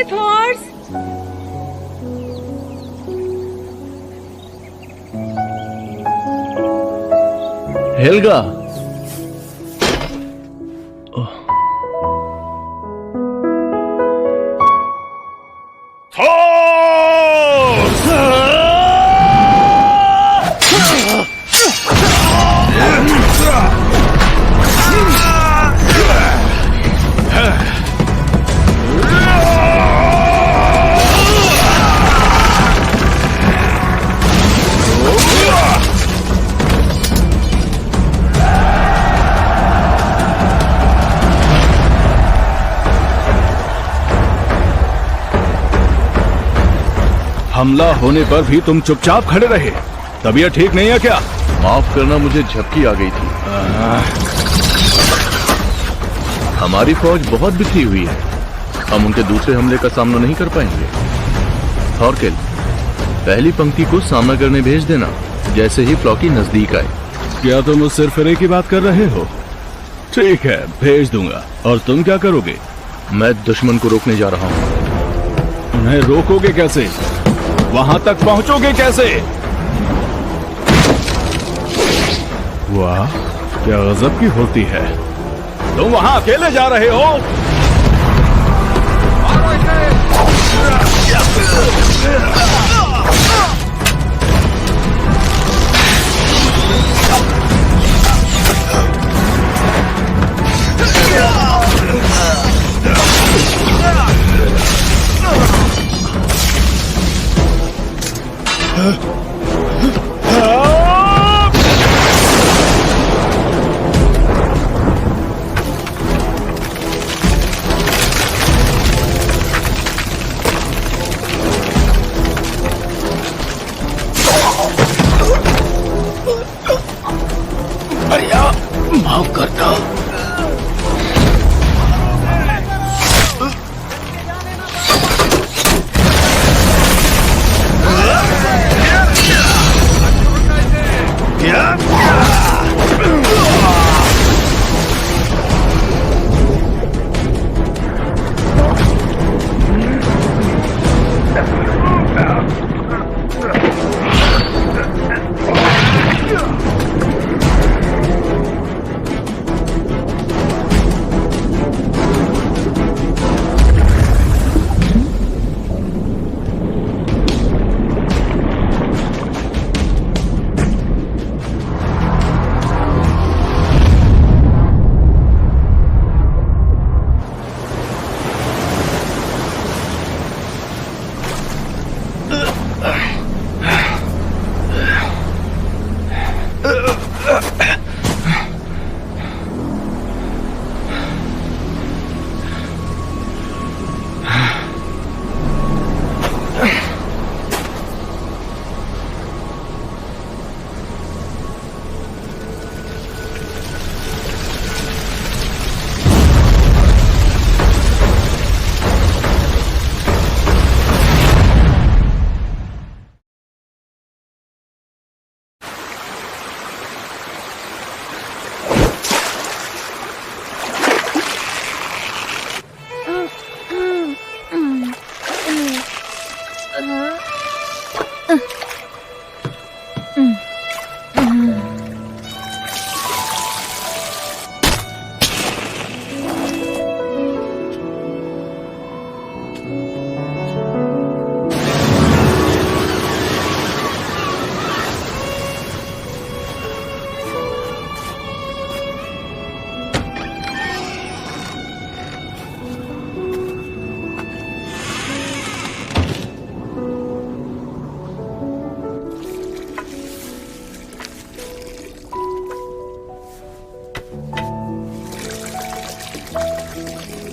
With horse. Helga, हमला होने पर भी तुम चुपचाप खड़े रहे। तबीयत ठीक नहीं है क्या? माफ करना, मुझे झपकी आ गई थी। हमारी फौज बहुत बिखरी हुई है, हम उनके दूसरे हमले का सामना नहीं कर पाएंगे। थॉरकेल, पहली पंक्ति को सामना करने भेज देना जैसे ही फ्लॉकी नजदीक आए। क्या तुम उस सिरफिरे की बात कर रहे हो? ठीक है, भेज दूंगा। और तुम क्या करोगे? मैं दुश्मन को रोकने जा रहा हूँ। उन्हें रोकोगे कैसे? वहां तक पहुंचोगे कैसे? वाह, क्या गजब की होती है। तुम वहां अकेले जा रहे हो? माफ करना।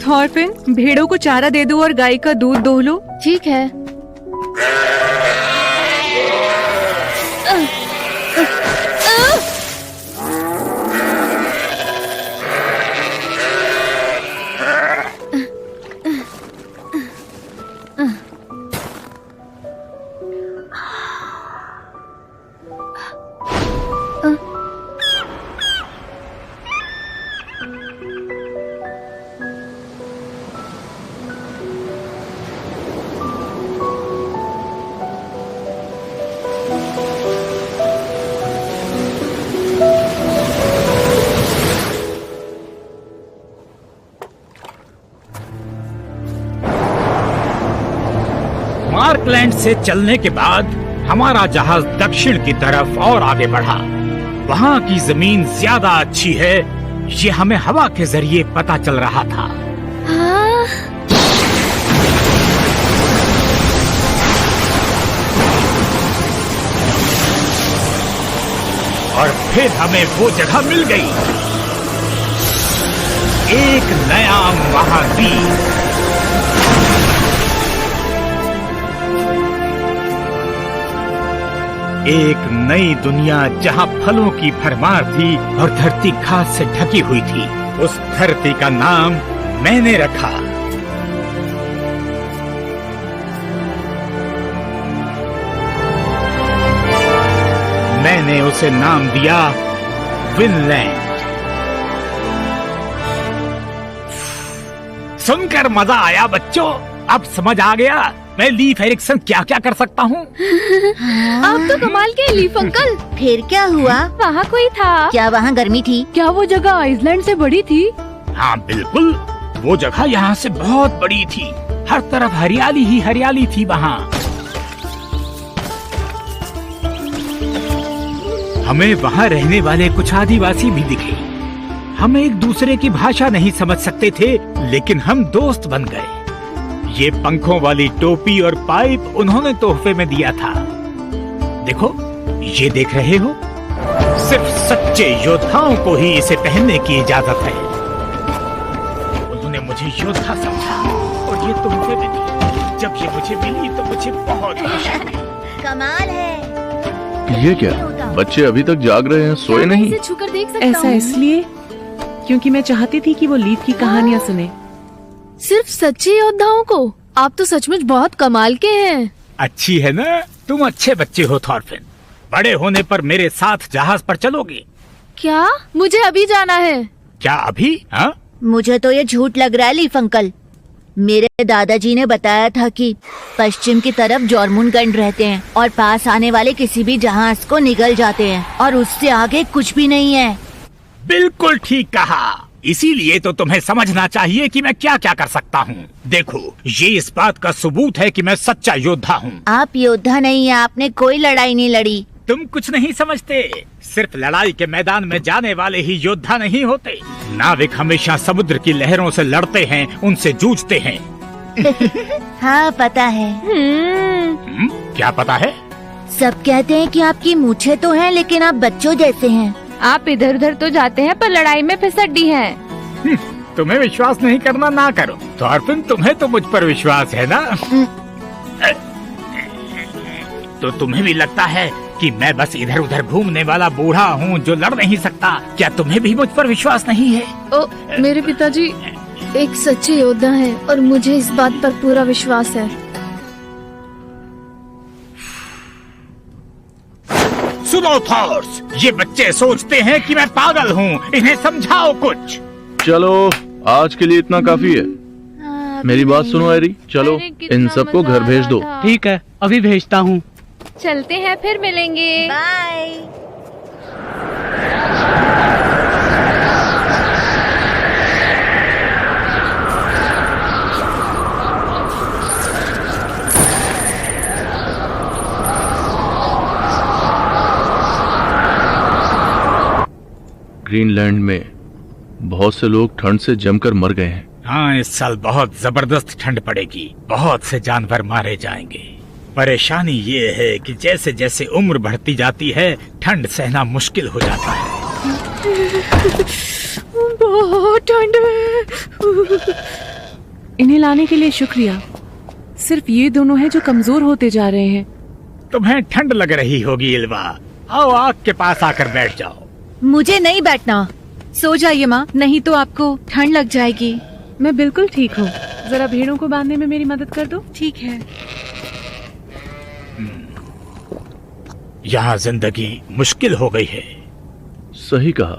थॉरफिन, भेड़ों को चारा दे दो और गाय का दूध दोह लो। ठीक है। ऑकलैंड से चलने के बाद हमारा जहाज दक्षिण की तरफ और आगे बढ़ा। वहाँ की जमीन ज्यादा अच्छी है, ये हमें हवा के जरिए पता चल रहा था। हाँ? और फिर हमें वो जगह मिल गई, एक नया महाद्वीप। एक नई दुनिया जहाँ फलों की भरमार थी और धरती घास से ढकी हुई थी। उस धरती का नाम मैंने रखा मैंने उसे नाम दिया विनलैंड। सुनकर मजा आया बच्चों, अब समझ आ गया मैं लीफ एरिक्सन क्या क्या कर सकता हूँ। आप तो कमाल के लीफ अंकल। फिर क्या हुआ? वहाँ कोई था? क्या वहाँ गर्मी थी? क्या वो जगह आइसलैंड से बड़ी थी? हाँ बिल्कुल, वो जगह यहाँ से बहुत बड़ी थी, हर तरफ हरियाली ही हरियाली थी वहाँ। हमें वहाँ रहने वाले कुछ आदिवासी भी दिखे। हम एक दूसरे की भाषा नहीं समझ सकते थे, लेकिन हम दोस्त बन गए। ये पंखों वाली टोपी और पाइप उन्होंने तोहफे में दिया था। देखो, ये देख रहे हो? सिर्फ सच्चे योद्धाओं को ही इसे पहनने की इजाजत है। उन्होंने मुझे योद्धा समझा और ये तोहफे में दी। जब ये मुझे मिली तो मुझे बहुत खुशी हुई। कमाल है। ये क्या, बच्चे अभी तक जाग रहे हैं, सोए नहीं? इसे छूकर देख सकता ऐसा हूँ? इसलिए क्योंकि मैं चाहती थी कि वो लीफ की कहानियाँ सुने। सिर्फ सच्चे योद्धाओं को? आप तो सचमुच बहुत कमाल के हैं। अच्छी है ना? तुम अच्छे बच्चे हो थॉरफिन। बड़े होने पर मेरे साथ जहाज पर चलोगे? क्या? मुझे अभी जाना है। क्या अभी? हाँ? मुझे तो ये झूठ लग रहा है लीफ अंकल। मेरे दादाजी ने बताया था कि पश्चिम की तरफ जॉर्मुनगंड रहते हैं और पास आने वाले किसी भी जहाज को निगल जाते हैं और उससे आगे कुछ भी नहीं है। बिल्कुल ठीक कहा। इसीलिए तो तुम्हें समझना चाहिए कि मैं क्या क्या कर सकता हूँ। देखो, ये इस बात का सबूत है कि मैं सच्चा योद्धा हूँ। आप योद्धा नहीं है, आपने कोई लड़ाई नहीं लड़ी। तुम कुछ नहीं समझते। सिर्फ लड़ाई के मैदान में जाने वाले ही योद्धा नहीं होते। नाविक हमेशा समुद्र की लहरों से लड़ते हैं, उनसे जूझते हैं। हाँ पता है। क्या पता है? सब कहते हैं कि आपकी मूछें तो हैं, लेकिन आप बच्चों जैसे हैं। आप इधर उधर तो जाते हैं पर लड़ाई में फिसड्डी हैं। तुम्हें विश्वास नहीं करना ना करो। थॉरफिन, तुम्हें तो मुझ पर विश्वास है ना? तो तुम्हें भी लगता है कि मैं बस इधर उधर घूमने वाला बूढ़ा हूँ जो लड़ नहीं सकता? क्या तुम्हें भी मुझ पर विश्वास नहीं है? ओ, मेरे पिताजी एक सच्चे योद्धा हैं और मुझे इस बात पर पूरा विश्वास है। सुनो थॉर्स, ये बच्चे सोचते हैं कि मैं पागल हूँ। इन्हें समझाओ कुछ। चलो, आज के लिए इतना काफी है। मेरी बात सुनो एरी, चलो अरे, कितना इन सबको मजा घर भेज आ दो। रहा था। ठीक है, अभी भेजता हूँ। चलते हैं, फिर मिलेंगे। बाय। ग्रीनलैंड में बहुत से लोग ठंड से जमकर मर गए हैं। हाँ, इस साल बहुत जबरदस्त ठंड पड़ेगी। बहुत से जानवर मारे जाएंगे। परेशानी ये है कि जैसे जैसे उम्र बढ़ती जाती है, ठंड सहना मुश्किल हो जाता है। बहुत ठंड है। इन्हें लाने के लिए शुक्रिया। सिर्फ ये दोनों हैं जो कमजोर होते जा रहे हैं। तुम्हें ठंड लग रही होगी इल्वा। आओ, आग के पास आकर बैठ जाओ। मुझे नहीं बैठना। सो जाइए माँ, नहीं तो आपको ठंड लग जाएगी। मैं बिल्कुल ठीक हूँ। जरा भेड़ों को बांधने में मेरी मदद कर दो। ठीक है। यहाँ जिंदगी मुश्किल हो गई है। सही कहा।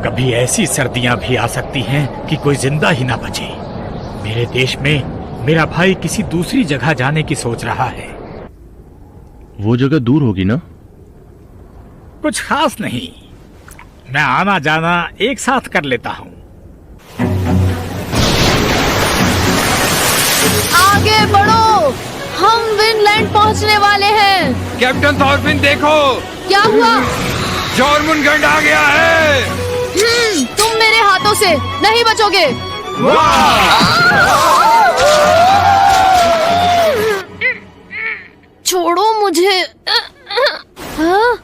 कभी ऐसी सर्दियाँ भी आ सकती हैं कि कोई जिंदा ही ना बचे। मेरे देश में मेरा भाई किसी दूसरी जगह जाने की सोच रहा है। वो जगह दूर होगी ना? कुछ खास नहीं। मैं आना जाना एक साथ कर लेता हूँ। आगे बढ़ो, हम विनलैंड पहुंचने वाले हैं। कैप्टन थॉरफिन देखो, क्या हुआ? जॉर्मुनगंड आ गया है। तुम मेरे हाथों से नहीं बचोगे। छोड़ो मुझे। हाँ?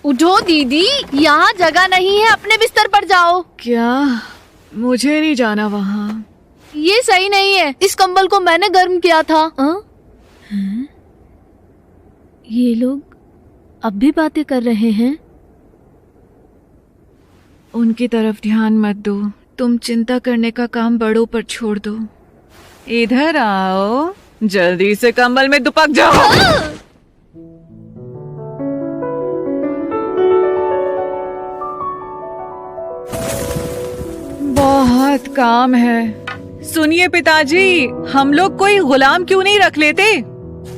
उठो दीदी, यहाँ जगह नहीं है, अपने बिस्तर पर जाओ। क्या? मुझे नहीं जाना वहाँ। ये सही नहीं है, इस कंबल को मैंने गर्म किया था। ये लोग अब भी बातें कर रहे हैं। उनकी तरफ ध्यान मत दो, तुम चिंता करने का काम बड़ों पर छोड़ दो। इधर आओ, जल्दी से कंबल में दुपक जाओ। बहुत काम है। सुनिए पिताजी, हम लोग कोई गुलाम क्यों नहीं रख लेते?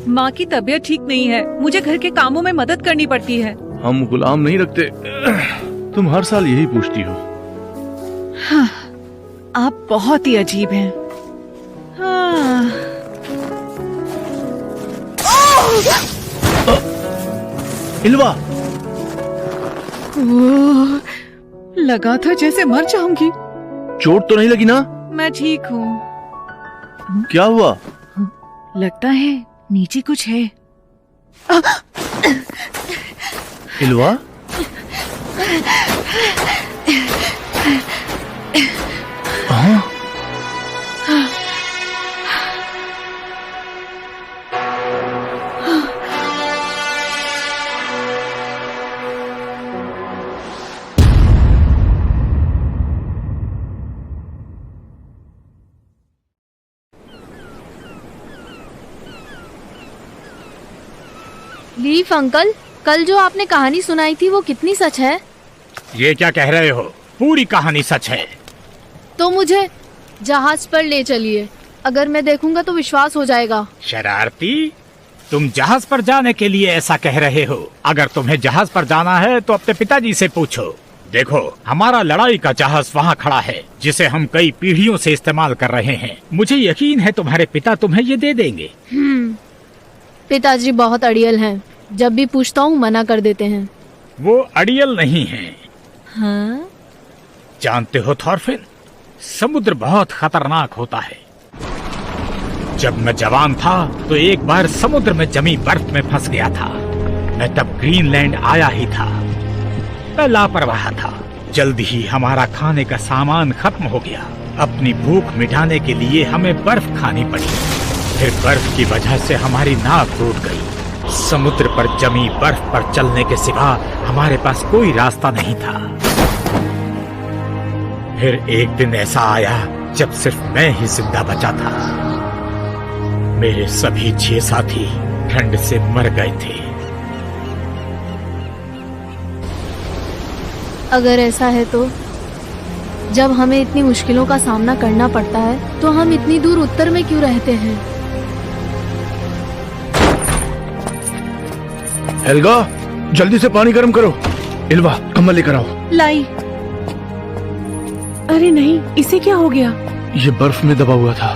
माँ की तबीयत ठीक नहीं है, मुझे घर के कामों में मदद करनी पड़ती है। हम गुलाम नहीं रखते। तुम हर साल यही पूछती हो। हाँ, आप बहुत ही अजीब हैं। हाँ। इल्वा, ओह, लगा था जैसे मर जाऊंगी। चोट तो नहीं लगी ना? मैं ठीक हूँ। क्या हुआ? लगता है नीचे कुछ है। इल्वा, हाँ? लीफ अंकल, कल जो आपने कहानी सुनाई थी वो कितनी सच है? ये क्या कह रहे हो? पूरी कहानी सच है। तो मुझे जहाज पर ले चलिए, अगर मैं देखूंगा तो विश्वास हो जाएगा। शरारती, तुम जहाज पर जाने के लिए ऐसा कह रहे हो? अगर तुम्हें जहाज पर जाना है तो अपने पिताजी से पूछो। देखो, हमारा लड़ाई का जहाज वहाँ खड़ा है, जिसे हम कई पीढ़ियों से इस्तेमाल कर रहे हैं। मुझे यकीन है तुम्हारे पिता तुम्हें ये दे देंगे। पिताजी बहुत अड़ियल हैं, जब भी पूछता हूँ मना कर देते हैं। वो अड़ियल नहीं है। हाँ? जानते हो थॉरफिन, समुद्र बहुत खतरनाक होता है। जब मैं जवान था तो एक बार समुद्र में जमी बर्फ में फंस गया था। मैं तब ग्रीनलैंड आया ही था। मैं लापरवाह था। जल्द ही हमारा खाने का सामान खत्म हो गया। अपनी भूख मिटाने के लिए हमें बर्फ खानी पड़ी। फिर बर्फ की वजह से हमारी नाव टूट गई। समुद्र पर जमी बर्फ पर चलने के सिवा हमारे पास कोई रास्ता नहीं था। फिर एक दिन ऐसा आया जब सिर्फ मैं ही जिंदा बचा था। मेरे सभी 6 साथी ठंड से मर गए थे। अगर ऐसा है तो जब हमें इतनी मुश्किलों का सामना करना पड़ता है तो हम इतनी दूर उत्तर में क्यों रहते हैं? हेल्गा, जल्दी से पानी गर्म करो। इल्वा, कंबल लेकर आओ। लाई। अरे नहीं, इसे क्या हो गया? ये बर्फ में दबा हुआ था।